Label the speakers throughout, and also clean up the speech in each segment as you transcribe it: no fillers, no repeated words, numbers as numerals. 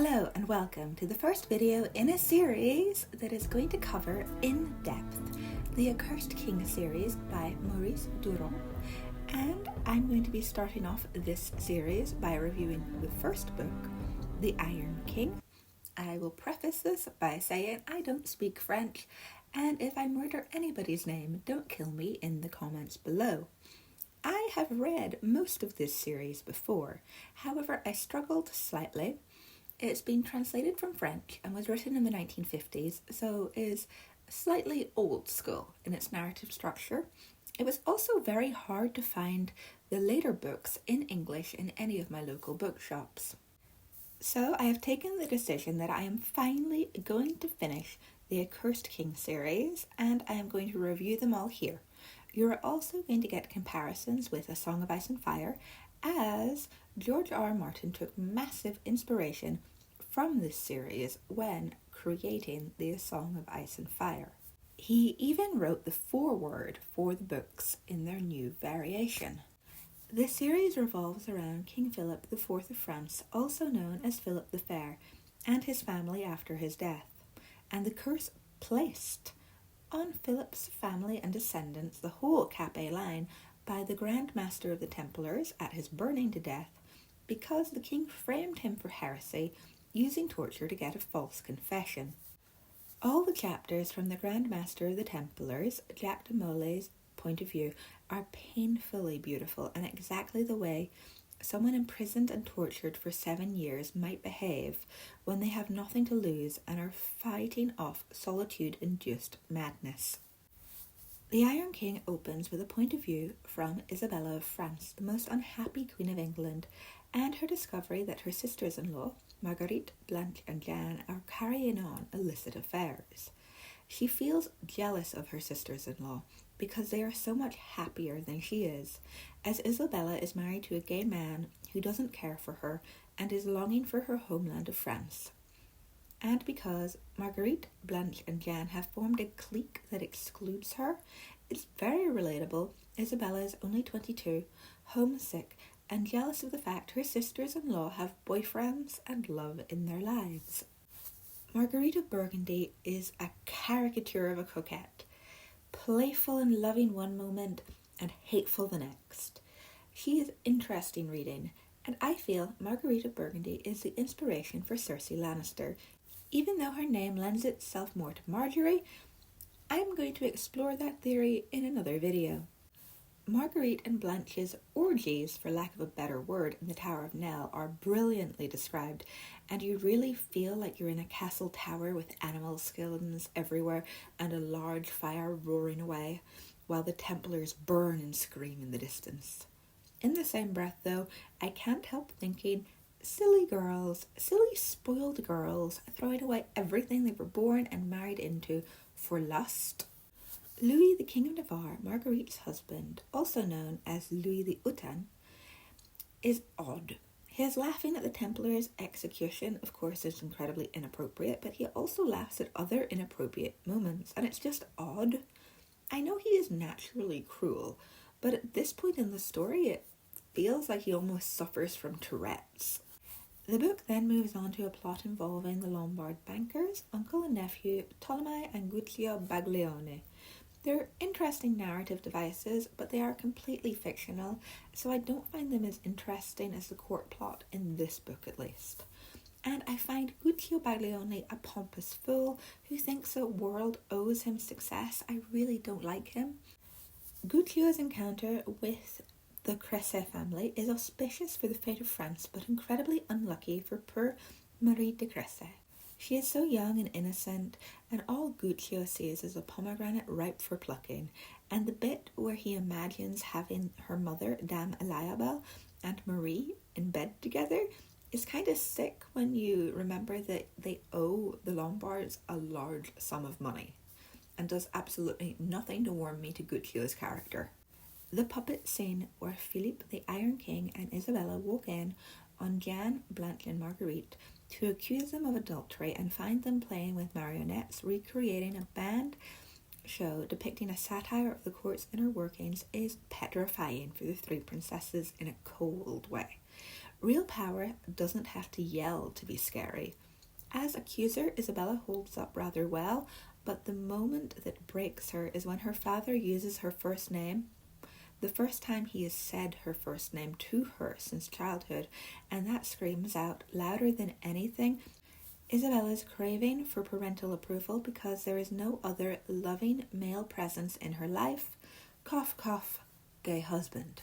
Speaker 1: Hello and welcome to the first video in a series that is going to cover in depth the Accursed Kings series by Maurice Druon, and I'm going to be starting off this series by reviewing the first book, The Iron King. I will preface this by saying I don't speak French, and if I murder anybody's name, don't kill me in the comments below. I have read most of this series before, however I struggled slightly. It's been translated from French and was written in the 1950s, so is slightly old school in its narrative structure. It was also very hard to find the later books in English in any of my local bookshops. So I have taken the decision that I am finally going to finish the Accursed Kings series, and I am going to review them all here. You're also going to get comparisons with A Song of Ice and Fire, as George R.R. Martin took massive inspiration from this series when creating the A Song of Ice and Fire. He even wrote the foreword for the books in their new variation. The series revolves around King Philip IV of France, also known as Philip the Fair, and his family after his death, and the curse placed on Philip's family and descendants, the whole Capet line, by the Grand Master of the Templars at his burning to death, because the king framed him for heresy, using torture to get a false confession. All the chapters from the Grand Master of the Templars, Jacques de Molay's point of view, are painfully beautiful and exactly the way someone imprisoned and tortured for 7 years might behave when they have nothing to lose and are fighting off solitude-induced madness. The Iron King opens with a point of view from Isabella of France, the most unhappy Queen of England, and her discovery that her sisters-in-law, Marguerite, Blanche and Jeanne, are carrying on illicit affairs. She feels jealous of her sisters-in-law because they are so much happier than she is, as Isabella is married to a gay man who doesn't care for her and is longing for her homeland of France. And because Marguerite, Blanche and Jeanne have formed a clique that excludes her, it's very relatable. Isabella is only 22, homesick, and jealous of the fact her sisters-in-law have boyfriends and love in their lives. Marguerite of Burgundy is a caricature of a coquette, playful and loving one moment and hateful the next. She is interesting reading, and I feel Marguerite of Burgundy is the inspiration for Cersei Lannister. Even though her name lends itself more to Marjorie, I'm going to explore that theory in another video. Marguerite and Blanche's orgies, for lack of a better word, in the Tower of Nell are brilliantly described, and you really feel like you're in a castle tower with animal skeletons everywhere and a large fire roaring away, while the Templars burn and scream in the distance. In the same breath, though, I can't help thinking, silly girls, silly spoiled girls, throwing away everything they were born and married into for lust. Louis, the King of Navarre, Marguerite's husband, also known as Louis the Hutin, is odd. His laughing at the Templars' execution, of course, is incredibly inappropriate, but he also laughs at other inappropriate moments, and it's just odd. I know he is naturally cruel, but at this point in the story, it feels like he almost suffers from Tourette's. The book then moves on to a plot involving the Lombard bankers, uncle and nephew, Ptolemy and Guccio Baglione. They're interesting narrative devices, but they are completely fictional, so I don't find them as interesting as the court plot in this book at least. And I find Guccio Baglione a pompous fool who thinks the world owes him success. I really don't like him. Guccio's encounter with the Cressy family is auspicious for the fate of France, but incredibly unlucky for poor Marie de Cressy. She is so young and innocent, and all Guccio sees is a pomegranate ripe for plucking, and the bit where he imagines having her mother, Dame Eliabel, and Marie in bed together is kind of sick when you remember that they owe the Lombards a large sum of money, and does absolutely nothing to warm me to Guccio's character. The puppet scene where Philippe the Iron King and Isabella walk in on Jeanne, Blanche and Marguerite to accuse them of adultery and find them playing with marionettes, recreating a band show depicting a satire of the court's inner workings is petrifying for the three princesses in a cold way. Real power doesn't have to yell to be scary. As accuser, Isabella holds up rather well, but the moment that breaks her is when her father uses her first name. The first time he has said her first name to her since childhood, and that screams out louder than anything Isabella's craving for parental approval because there is no other loving male presence in her life. Cough, cough, gay husband.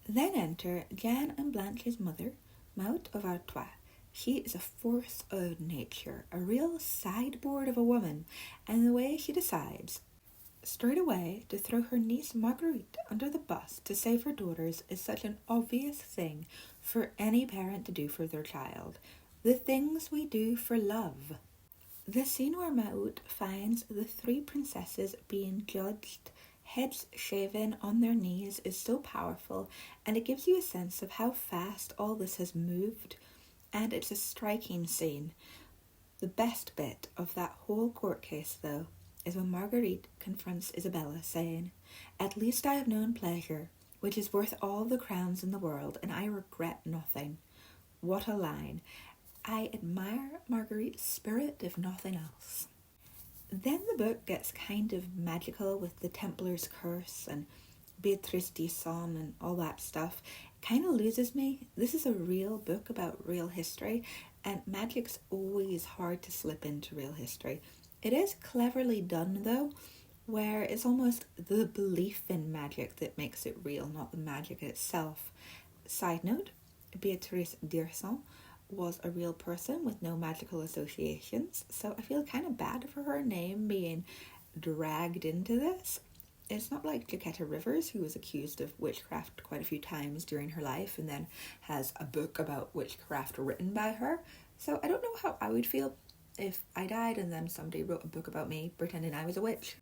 Speaker 1: Then enter Jeanne and Blanche's mother, Maud of Artois. She is a force of nature, a real sideboard of a woman, and the way she decides straight away to throw her niece Marguerite under the bus to save her daughters is such an obvious thing for any parent to do for their child. The things we do for love. The scene where Maud finds the three princesses being judged, heads shaven on their knees, is so powerful, and it gives you a sense of how fast all this has moved. And it's a striking scene. The best bit of that whole court case, though, is when Marguerite confronts Isabella, saying, "At least I have known pleasure, which is worth all the crowns in the world, and I regret nothing." What a line. I admire Marguerite's spirit, if nothing else. Then the book gets kind of magical with the Templars' curse and Beatrice d'Isson and all that stuff. It kind of loses me. This is a real book about real history, and magic's always hard to slip into real history. It is cleverly done, though, where it's almost the belief in magic that makes it real, not the magic itself. Side note, Beatrice d'Isson was a real person with no magical associations, so I feel kind of bad for her name being dragged into this. It's not like Jaquetta Rivers, who was accused of witchcraft quite a few times during her life and then has a book about witchcraft written by her. So I don't know how I would feel if I died and then somebody wrote a book about me pretending I was a witch.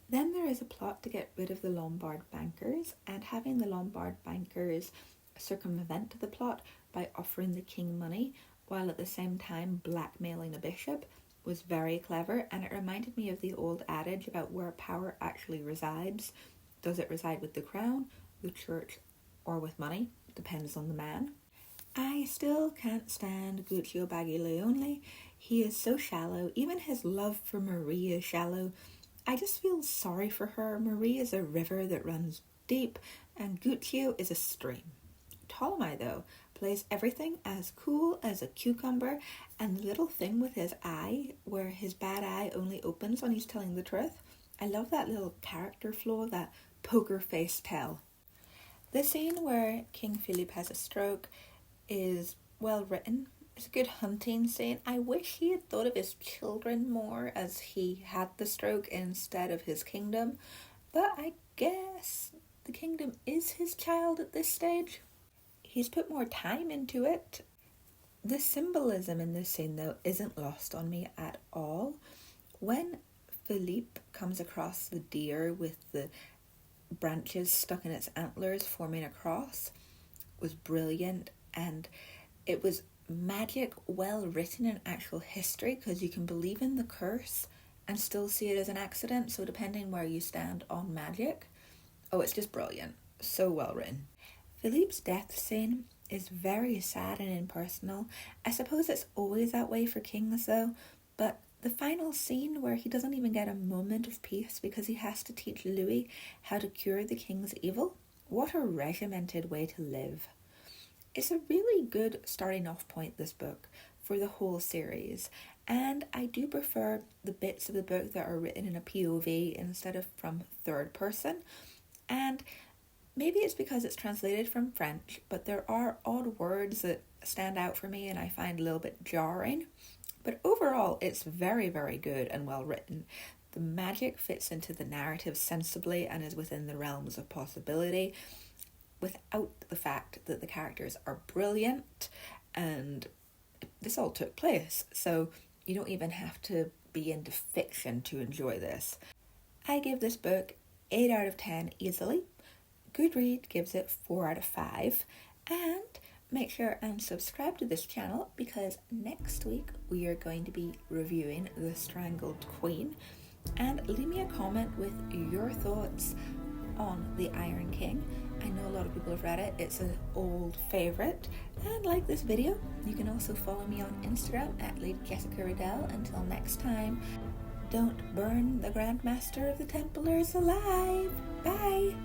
Speaker 1: Then there is a plot to get rid of the Lombard bankers, and having the Lombard bankers circumvent the plot by offering the king money while at the same time blackmailing a bishop was very clever, and it reminded me of the old adage about where power actually resides. Does it reside with the crown, the church, or with money? Depends on the man. I still can't stand Guccio Baglioni. He is so shallow. Even his love for Marie is shallow. I just feel sorry for her. Marie is a river that runs deep, and Guccio is a stream. Ptolemy, though, plays everything as cool as a cucumber, and the little thing with his eye, where his bad eye only opens when he's telling the truth. I love that little character flaw, that poker face tell. The scene where King Philippe has a stroke is well written. It's a good hunting scene. I wish he had thought of his children more as he had the stroke instead of his kingdom, but I guess the kingdom is his child at this stage. He's put more time into it. The symbolism in this scene, though, isn't lost on me at all. When Philippe comes across the deer with the branches stuck in its antlers forming a cross, was brilliant, and it was magic well written in actual history, because you can believe in the curse and still see it as an accident, so depending where you stand on magic. Oh, it's just brilliant. So well written. Philippe's death scene is very sad and impersonal. I suppose it's always that way for kings, though, but the final scene where he doesn't even get a moment of peace because he has to teach Louis how to cure the king's evil. What a regimented way to live. It's a really good starting off point, this book, for the whole series, and I do prefer the bits of the book that are written in a POV instead of from third person, and maybe it's because it's translated from French, but there are odd words that stand out for me and I find a little bit jarring. But overall, it's very, very good and well written. The magic fits into the narrative sensibly and is within the realms of possibility, without the fact that the characters are brilliant, and this all took place, so you don't even have to be into fiction to enjoy this. I give this book 8 out of 10 easily. Goodread gives it 4 out of 5, and make sure and subscribe to this channel because next week we are going to be reviewing The Strangled Queen, and leave me a comment with your thoughts on The Iron King I know a lot of people have read it. It's an old favourite. And like this video, you can also follow me on Instagram at Lady Jessica Riddell. Until next time, don't burn the Grand Master of the Templars alive. Bye!